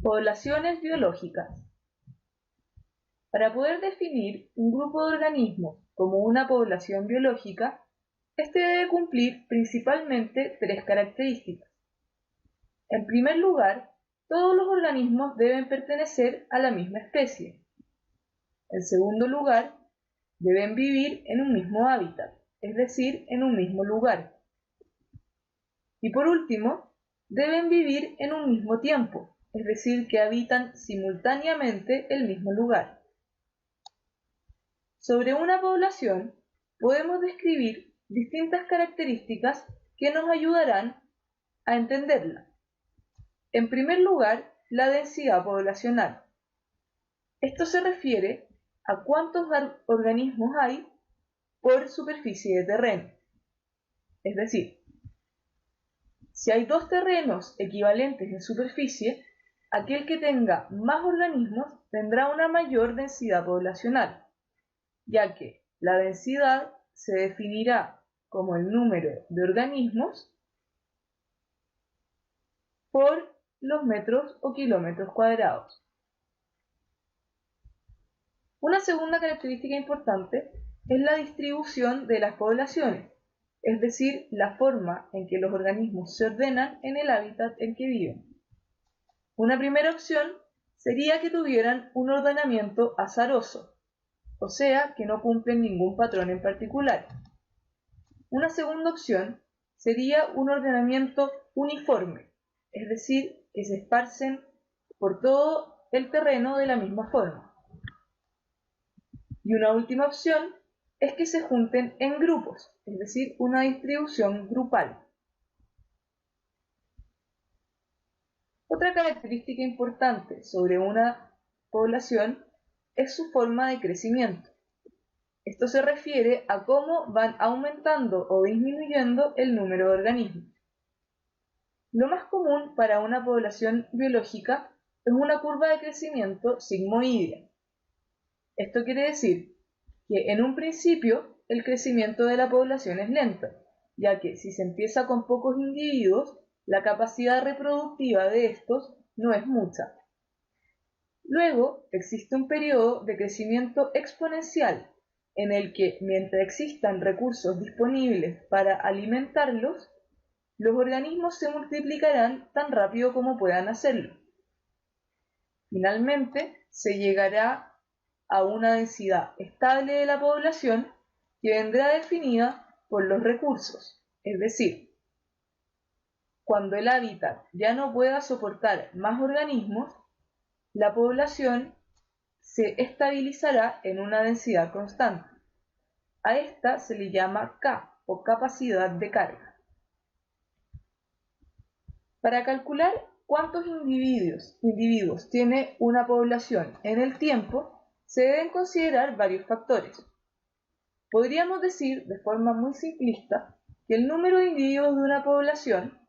Poblaciones biológicas. Para poder definir un grupo de organismos como una población biológica, este debe cumplir principalmente tres características. En primer lugar, todos los organismos deben pertenecer a la misma especie. En segundo lugar, deben vivir en un mismo hábitat, es decir, en un mismo lugar. Y por último, deben vivir en un mismo tiempo, es decir, que habitan simultáneamente el mismo lugar. Sobre una población podemos describir distintas características que nos ayudarán a entenderla. En primer lugar, la densidad poblacional. Esto se refiere a cuántos organismos hay por superficie de terreno. Es decir, si hay dos terrenos equivalentes en superficie, aquel que tenga más organismos tendrá una mayor densidad poblacional, ya que la densidad se definirá como el número de organismos por los metros o kilómetros cuadrados. Una segunda característica importante es la distribución de las poblaciones, es decir, la forma en que los organismos se ordenan en el hábitat en que viven. Una primera opción sería que tuvieran un ordenamiento azaroso, o sea, que no cumplen ningún patrón en particular. Una segunda opción sería un ordenamiento uniforme, es decir, que se esparcen por todo el terreno de la misma forma. Y una última opción es que se junten en grupos, es decir, una distribución grupal. Otra característica importante sobre una población es su forma de crecimiento. Esto se refiere a cómo van aumentando o disminuyendo el número de organismos. Lo más común para una población biológica es una curva de crecimiento sigmoidea. Esto quiere decir que en un principio el crecimiento de la población es lento, ya que si se empieza con pocos individuos, la capacidad reproductiva de estos no es mucha. Luego existe un periodo de crecimiento exponencial, en el que mientras existan recursos disponibles para alimentarlos, los organismos se multiplicarán tan rápido como puedan hacerlo. Finalmente, se llegará a una densidad estable de la población que vendrá definida por los recursos, es decir, cuando el hábitat ya no pueda soportar más organismos, la población se estabilizará en una densidad constante. A esta se le llama K o capacidad de carga. Para calcular cuántos individuos tiene una población en el tiempo, se deben considerar varios factores. Podríamos decir de forma muy simplista que el número de individuos de una población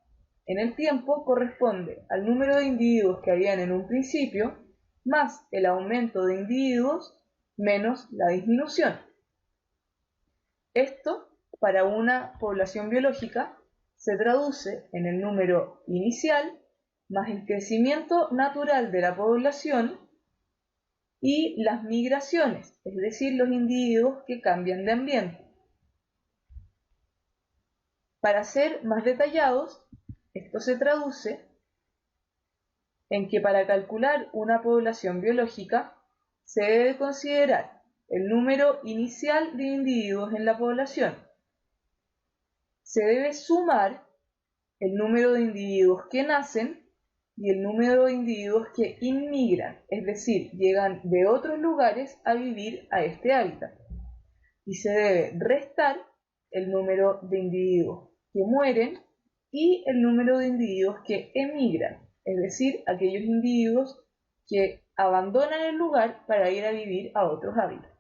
en el tiempo corresponde al número de individuos que habían en un principio más el aumento de individuos menos la disminución. Esto, para una población biológica, se traduce en el número inicial más el crecimiento natural de la población y las migraciones, es decir, los individuos que cambian de ambiente. Para ser más detallados, esto se traduce en que para calcular una población biológica se debe considerar el número inicial de individuos en la población. Se debe sumar el número de individuos que nacen y el número de individuos que inmigran, es decir, llegan de otros lugares a vivir a este hábitat. Y se debe restar el número de individuos que mueren y el número de individuos que emigran, es decir, aquellos individuos que abandonan el lugar para ir a vivir a otros hábitats.